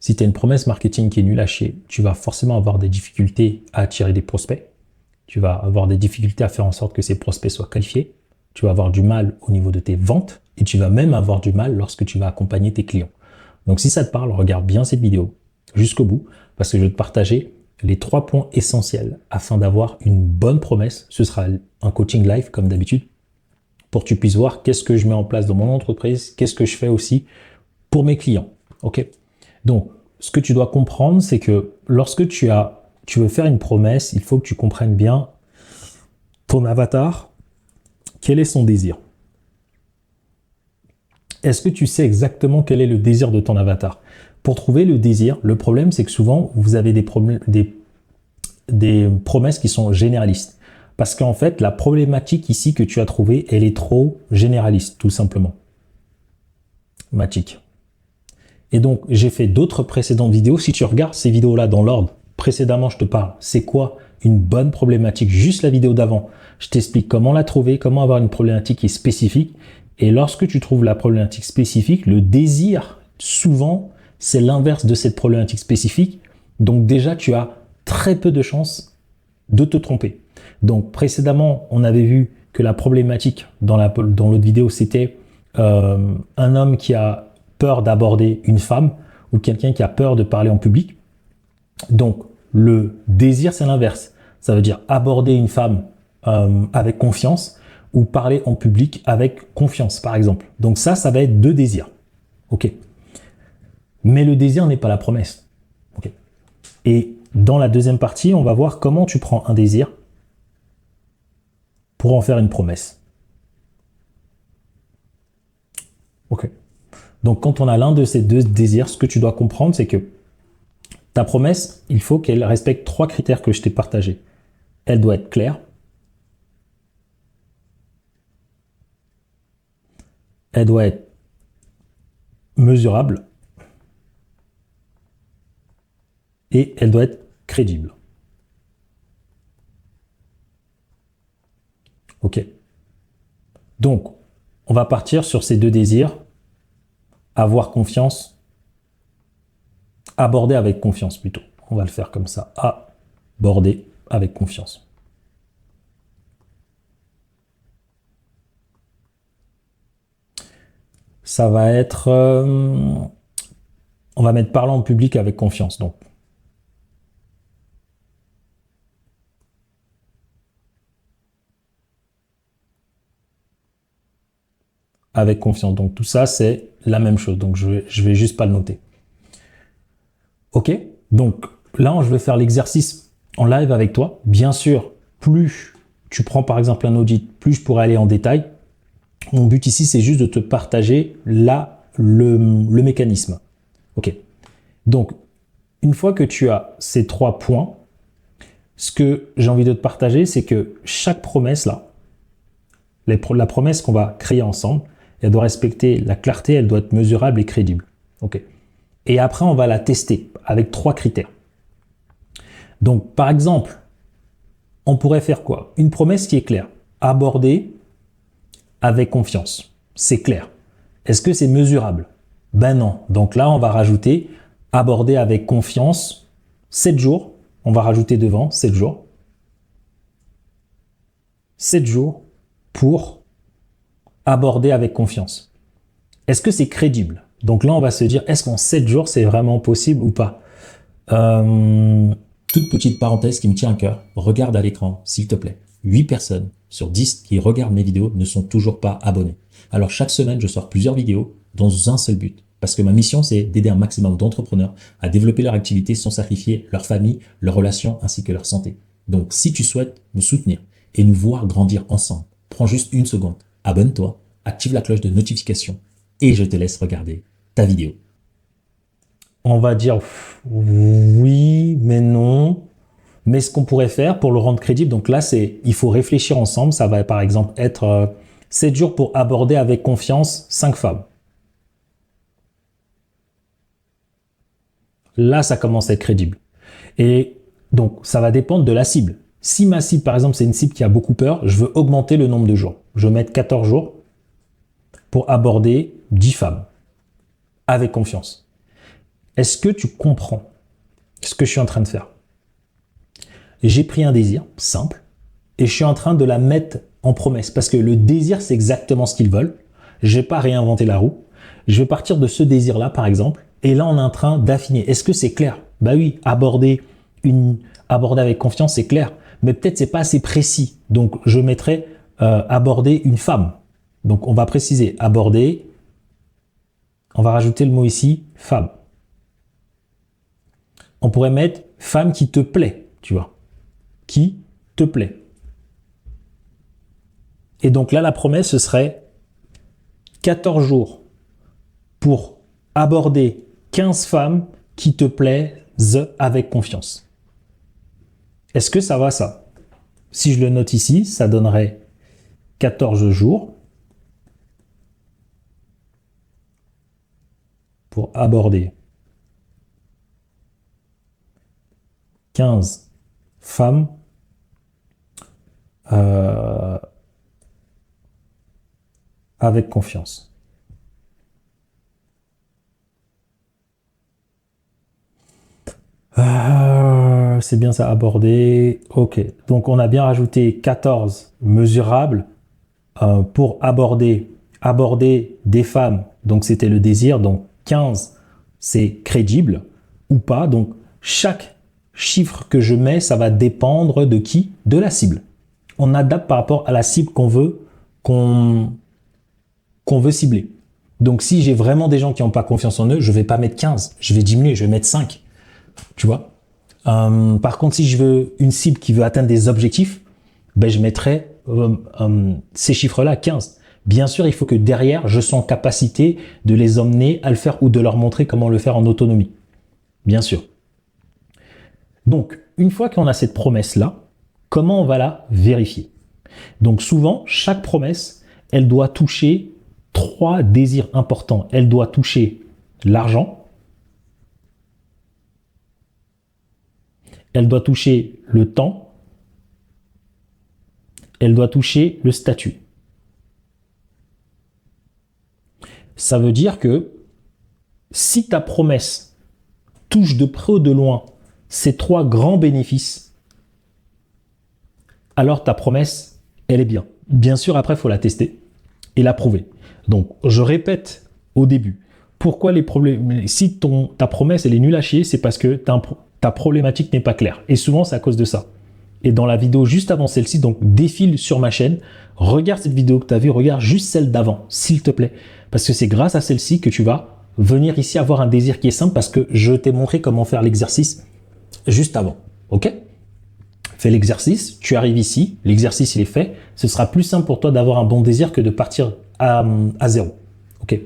Si tu as une promesse marketing qui est nulle à chier, tu vas forcément avoir des difficultés à attirer des prospects. Tu vas avoir des difficultés à faire en sorte que ces prospects soient qualifiés. Tu vas avoir du mal au niveau de tes ventes et tu vas même avoir du mal lorsque tu vas accompagner tes clients. Donc si ça te parle, regarde bien cette vidéo jusqu'au bout parce que je vais te partager les 3 points essentiels afin d'avoir une bonne promesse. Ce sera un coaching live comme d'habitude pour que tu puisses voir qu'est-ce que je mets en place dans mon entreprise, qu'est-ce que je fais aussi pour mes clients. Ok ? Donc, ce que tu dois comprendre, c'est que lorsque tu veux faire une promesse, il faut que tu comprennes bien ton avatar, quel est son désir. Est-ce que tu sais exactement quel est le désir de ton avatar? Pour trouver le désir, le problème, c'est que souvent, vous avez des promesses qui sont généralistes. Parce qu'en fait, la problématique ici que tu as trouvée, elle est trop généraliste, tout simplement. Matique. Et donc, j'ai fait d'autres précédentes vidéos. Si tu regardes ces vidéos-là dans l'ordre, précédemment, je te parle, c'est quoi une bonne problématique? Juste la vidéo d'avant, je t'explique comment la trouver, comment avoir une problématique qui est spécifique. Et lorsque tu trouves la problématique spécifique, le désir, souvent, c'est l'inverse de cette problématique spécifique. Donc déjà, tu as très peu de chances de te tromper. Donc précédemment, on avait vu que la problématique dans l'autre vidéo, c'était un homme qui a peur d'aborder une femme ou quelqu'un qui a peur de parler en public. Donc le désir, c'est l'inverse. Ça veut dire aborder une femme avec confiance ou parler en public avec confiance, par exemple. Donc ça va être 2 désirs. Ok. Mais le désir n'est pas la promesse. Ok. Et dans la deuxième partie, on va voir comment tu prends un désir pour en faire une promesse. Ok. Donc quand on a l'un de ces 2 désirs, ce que tu dois comprendre, c'est que ta promesse, il faut qu'elle respecte 3 critères que je t'ai partagés. Elle doit être claire. Elle doit être mesurable. Et elle doit être crédible. Ok. Donc, on va partir sur ces 2 désirs. Avoir confiance. Aborder avec confiance plutôt. On va le faire comme ça. Aborder avec confiance. Ça va être... on va mettre parler en public avec confiance. Donc, avec confiance. Donc tout ça, c'est la même chose. Donc je vais juste pas le noter. Ok. Donc là, je vais faire l'exercice en live avec toi. Bien sûr, plus tu prends par exemple un audit, plus je pourrais aller en détail. Mon but ici, c'est juste de te partager le mécanisme. Ok. Donc, une fois que tu as ces 3 points, ce que j'ai envie de te partager, c'est que chaque promesse là, la promesse qu'on va créer ensemble, elle doit respecter la clarté, elle doit être mesurable et crédible. Ok. Et après, on va la tester avec 3 critères. Donc, par exemple, on pourrait faire quoi? Une promesse qui est claire. Aborder avec confiance. C'est clair. Est-ce que c'est mesurable? Ben non. Donc là, on va rajouter aborder avec confiance 7 jours. On va rajouter devant 7 jours. 7 jours pour aborder avec confiance. Est-ce que c'est crédible? Donc là, on va se dire, est-ce qu'en 7 jours, c'est vraiment possible ou pas? Toute petite parenthèse qui me tient à cœur. Regarde à l'écran, s'il te plaît. 8 personnes sur 10 qui regardent mes vidéos ne sont toujours pas abonnés. Alors chaque semaine, je sors plusieurs vidéos dans un seul but. Parce que ma mission, c'est d'aider un maximum d'entrepreneurs à développer leur activité sans sacrifier leur famille, leurs relations ainsi que leur santé. Donc si tu souhaites me soutenir et nous voir grandir ensemble, prends juste 1 seconde, abonne-toi, active la cloche de notification et je te laisse regarder ta vidéo. On va dire oui, mais non. Mais ce qu'on pourrait faire pour le rendre crédible, donc là, il faut réfléchir ensemble. Ça va par exemple être 7 jours pour aborder avec confiance 5 femmes. Là, ça commence à être crédible. Et donc, ça va dépendre de la cible. Si ma cible, par exemple, c'est une cible qui a beaucoup peur, je veux augmenter le nombre de jours. Je vais mettre 14 jours pour aborder 10 femmes avec confiance. Est-ce que tu comprends ce que je suis en train de faire? J'ai pris un désir simple et je suis en train de la mettre en promesse parce que le désir, c'est exactement ce qu'ils veulent. Je vais pas réinventer la roue. Je vais partir de ce désir-là, par exemple, et là, on est en train d'affiner. Est-ce que c'est clair? Bah oui, aborder avec confiance, c'est clair, mais peut-être c'est pas assez précis. Donc, je mettrai aborder une femme. Donc, on va préciser aborder. On va rajouter le mot ici, femme. On pourrait mettre femme qui te plaît, tu vois. Qui te plaît. Et donc là, la promesse, ce serait 14 jours pour aborder 15 femmes qui te plaisent avec confiance. Est-ce que ça va, ça? Si je le note ici, ça donnerait 14 jours pour aborder 15 femmes avec confiance. C'est bien ça, aborder. Ok, donc on a bien rajouté 14 mesurables pour aborder des femmes. Donc c'était le désir. Donc 15, c'est crédible ou pas. Donc chaque chiffre que je mets, ça va dépendre de qui? De la cible. On adapte par rapport à la cible qu'on veut cibler. Donc si j'ai vraiment des gens qui n'ont pas confiance en eux, je vais pas mettre 15, je vais diminuer, je vais mettre 5. Tu vois? Par contre, si je veux une cible qui veut atteindre des objectifs, ben je mettrai ces chiffres-là 15. Bien sûr, il faut que derrière, je sois en capacité de les emmener à le faire ou de leur montrer comment le faire en autonomie. Bien sûr. Donc, une fois qu'on a cette promesse-là, comment on va la vérifier? Donc souvent, chaque promesse, elle doit toucher 3 désirs importants. Elle doit toucher l'argent, elle doit toucher le temps, elle doit toucher le statut. Ça veut dire que si ta promesse touche de près ou de loin ces 3 grands bénéfices, alors ta promesse, elle est bien. Bien sûr, après, il faut la tester et la prouver. Donc, je répète au début, pourquoi les problèmes, si ta promesse, elle est nulle à chier, c'est parce que ta problématique n'est pas claire. Et souvent, c'est à cause de ça. Et dans la vidéo juste avant celle-ci, donc défile sur ma chaîne, regarde cette vidéo que tu as vue, regarde juste celle d'avant, s'il te plaît. Parce que c'est grâce à celle-ci que tu vas venir ici avoir un désir qui est simple parce que je t'ai montré comment faire l'exercice juste avant. Ok? Fais l'exercice, tu arrives ici, l'exercice il est fait, ce sera plus simple pour toi d'avoir un bon désir que de partir à zéro. Ok?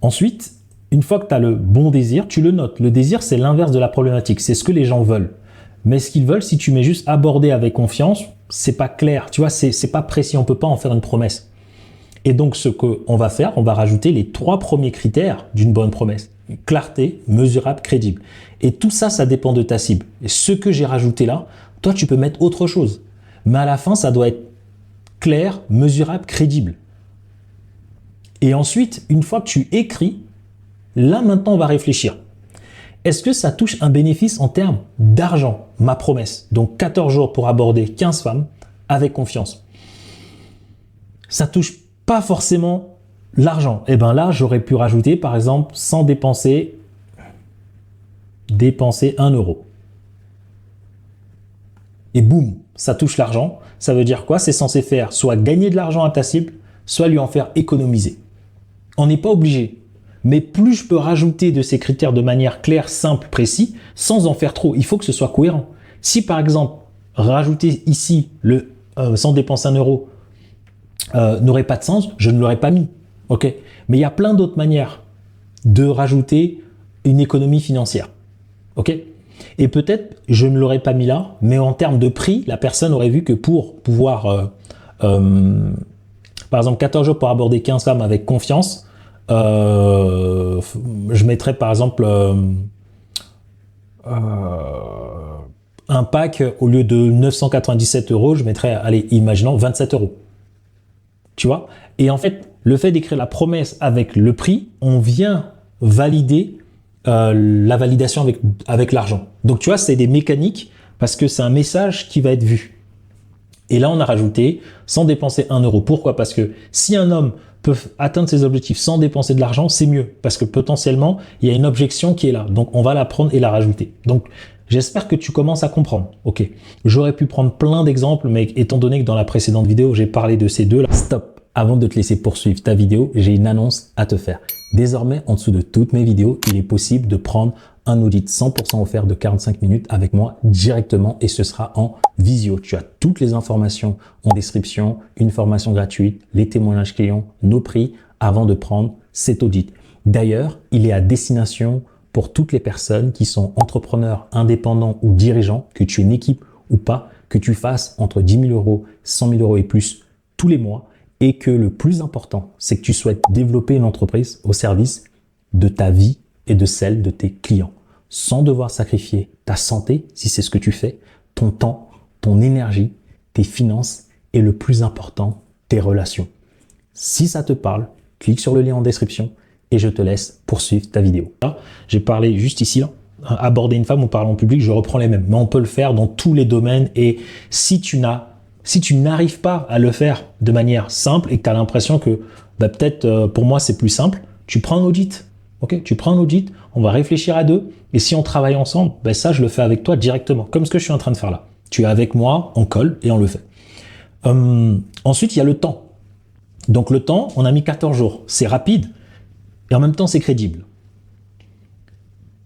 Ensuite, une fois que tu as le bon désir, tu le notes. Le désir, c'est l'inverse de la problématique. C'est ce que les gens veulent. Mais ce qu'ils veulent, si tu mets juste aborder avec confiance, c'est pas clair. Tu vois, c'est pas précis. On peut pas en faire une promesse. Et donc, ce qu'on va faire, on va rajouter les 3 premiers critères d'une bonne promesse. Clarté, mesurable, crédible. Et tout ça, ça dépend de ta cible. Et ce que j'ai rajouté là, toi, tu peux mettre autre chose. Mais à la fin, ça doit être clair, mesurable, crédible. Et ensuite, une fois que tu écris, là maintenant on va réfléchir. Est-ce que ça touche un bénéfice en termes d'argent? Ma promesse. Donc 14 jours pour aborder 15 femmes avec confiance. Ça touche pas forcément l'argent. Et bien là, j'aurais pu rajouter par exemple sans dépenser 1 euro. Et boum, ça touche l'argent. Ça veut dire quoi? C'est censé faire soit gagner de l'argent à ta cible, soit lui en faire économiser. On n'est pas obligé. Mais plus je peux rajouter de ces critères de manière claire, simple, précis, sans en faire trop, il faut que ce soit cohérent. Si par exemple, rajouter ici le sans dépenser 1 euro n'aurait pas de sens, je ne l'aurais pas mis. Okay? Mais il y a plein d'autres manières de rajouter une économie financière. Okay? Et peut-être je ne l'aurais pas mis là, mais en termes de prix, la personne aurait vu que pour pouvoir, par exemple, 14 jours pour aborder 15 femmes avec confiance, je mettrais par exemple un pack, au lieu de 997 euros, je mettrais, allez, imaginons 27 euros. Tu vois? Et en fait, le fait d'écrire la promesse avec le prix, on vient valider la validation avec l'argent. Donc, tu vois, c'est des mécaniques parce que c'est un message qui va être vu. Et là, on a rajouté sans dépenser 1 euro. Pourquoi? Parce que si un homme peut atteindre ses objectifs sans dépenser de l'argent, c'est mieux. Parce que potentiellement, il y a une objection qui est là. Donc, on va la prendre et la rajouter. Donc, j'espère que tu commences à comprendre. Ok. J'aurais pu prendre plein d'exemples, mais étant donné que dans la précédente vidéo, j'ai parlé de ces deux-là. Stop. Avant de te laisser poursuivre ta vidéo, j'ai une annonce à te faire. Désormais, en dessous de toutes mes vidéos, il est possible de prendre un audit 100% offert de 45 minutes avec moi directement et ce sera en visio. Tu as toutes les informations en description, une formation gratuite, les témoignages clients, nos prix avant de prendre cet audit. D'ailleurs, il est à destination pour toutes les personnes qui sont entrepreneurs, indépendants ou dirigeants, que tu aies une équipe ou pas, que tu fasses entre 10 000 euros, 100 000 euros et plus tous les mois et que le plus important, c'est que tu souhaites développer une entreprise au service de ta vie et de celle de tes clients, sans devoir sacrifier ta santé, si c'est ce que tu fais, ton temps, ton énergie, tes finances et le plus important, tes relations. Si ça te parle, clique sur le lien en description et je te laisse poursuivre ta vidéo. Là, j'ai parlé juste ici, là, aborder une femme ou parler en public, je reprends les mêmes, mais on peut le faire dans tous les domaines et si tu n'arrives pas à le faire de manière simple et que tu as l'impression que peut-être pour moi c'est plus simple, tu prends un audit. Ok, tu prends un audit, on va réfléchir à deux et si on travaille ensemble, ça je le fais avec toi directement, comme ce que je suis en train de faire là. Tu es avec moi, on colle et on le fait. Ensuite, il y a le temps. Donc le temps, on a mis 14 jours. C'est rapide et en même temps c'est crédible.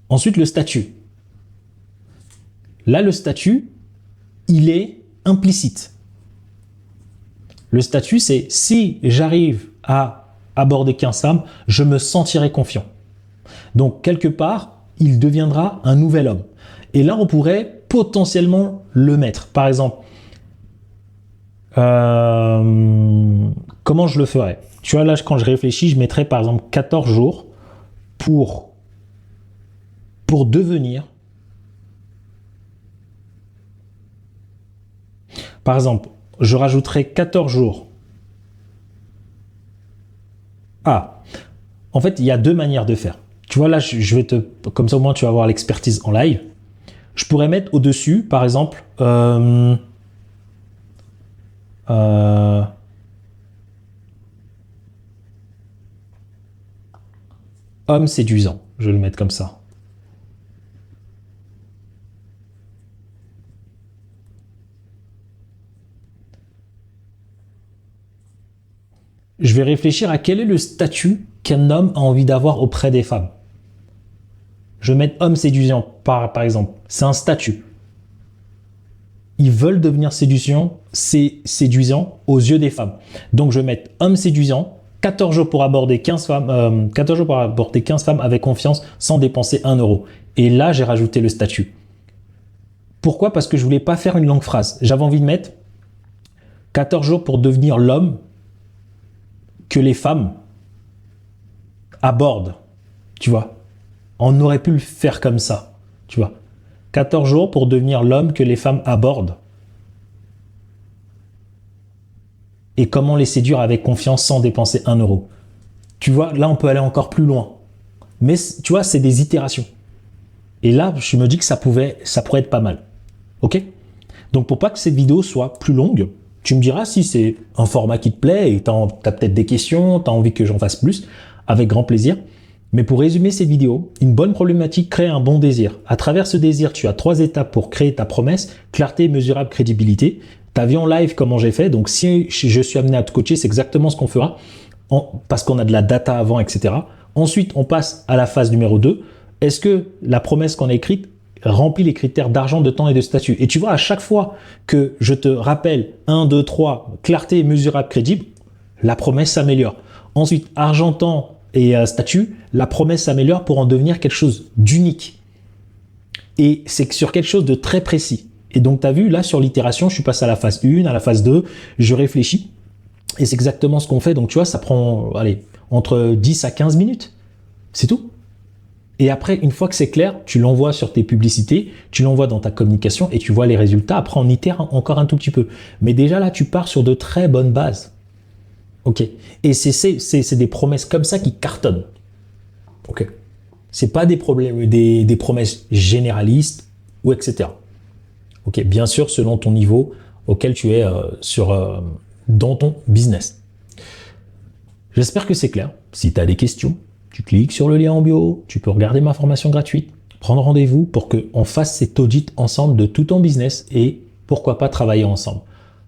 Ensuite, le statut. Là, le statut, il est implicite. Le statut, c'est si j'arrive à aborder 15 femmes, je me sentirai confiant. Donc, quelque part, il deviendra un nouvel homme. Et là, on pourrait potentiellement le mettre. Par exemple, comment je le ferais? Tu vois, là, quand je réfléchis, je mettrais par exemple 14 jours pour devenir. Par exemple, je rajouterais 14 jours. Ah, en fait, il y a deux manières de faire. Tu vois, là, je vais comme ça au moins tu vas avoir l'expertise en live. Je pourrais mettre au-dessus, par exemple, homme séduisant. Je vais le mettre comme ça. Je vais réfléchir à quel est le statut qu'un homme a envie d'avoir auprès des femmes. Je vais mettre homme séduisant, par exemple. C'est un statut. Ils veulent devenir séduisants aux yeux des femmes. Donc, je vais mettre homme séduisant, 14 jours pour aborder 15 femmes, 14 jours pour aborder 15 femmes avec confiance sans dépenser 1 euro. Et là, j'ai rajouté le statut. Pourquoi? Parce que je voulais pas faire une longue phrase. J'avais envie de mettre 14 jours pour devenir l'homme que les femmes abordent. Tu vois? On aurait pu le faire comme ça, tu vois. 14 jours pour devenir l'homme que les femmes abordent. Et comment les séduire avec confiance sans dépenser 1 euro. Tu vois, là, on peut aller encore plus loin. Mais tu vois, c'est des itérations. Et là, je me dis que ça pourrait être pas mal. Ok? Donc, pour pas que cette vidéo soit plus longue, tu me diras si c'est un format qui te plaît et tu as peut-être des questions, tu as envie que j'en fasse plus, avec grand plaisir. Mais pour résumer cette vidéo, une bonne problématique crée un bon désir. À travers ce désir, tu as 3 étapes pour créer ta promesse: clarté, mesurable, crédibilité. Tu as vu en live comment j'ai fait, donc si je suis amené à te coacher, c'est exactement ce qu'on fera, parce qu'on a de la data avant, etc. Ensuite, on passe à la phase numéro 2. Est-ce que la promesse qu'on a écrite remplit les critères d'argent, de temps et de statut? Et tu vois, à chaque fois que je te rappelle 1, 2, 3, clarté, mesurable, crédible, la promesse s'améliore. Ensuite, argent, temps et statut, la promesse s'améliore pour en devenir quelque chose d'unique. Et c'est sur quelque chose de très précis. Et donc, tu as vu, là, sur l'itération, je suis passé à la phase 1, à la phase 2, je réfléchis. Et c'est exactement ce qu'on fait. Donc, tu vois, ça prend, entre 10 à 15 minutes. C'est tout. Et après, une fois que c'est clair, tu l'envoies sur tes publicités, tu l'envoies dans ta communication et tu vois les résultats. Après, on itère encore un tout petit peu. Mais déjà, là, tu pars sur de très bonnes bases. Ok. Et c'est des promesses comme ça qui cartonnent. Ok. C'est pas des problèmes, des promesses généralistes ou etc. Ok, bien sûr, selon ton niveau auquel tu es dans ton business. J'espère que c'est clair. Si tu as des questions, tu cliques sur le lien en bio, tu peux regarder ma formation gratuite, prendre rendez-vous pour qu'on fasse cet audit ensemble de tout ton business et pourquoi pas travailler ensemble.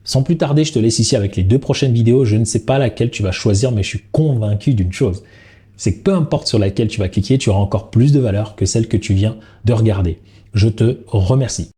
Sans plus tarder, je te laisse ici avec les 2 prochaines vidéos. Je ne sais pas laquelle tu vas choisir, mais je suis convaincu d'une chose. C'est que peu importe sur laquelle tu vas cliquer, tu auras encore plus de valeur que celle que tu viens de regarder. Je te remercie.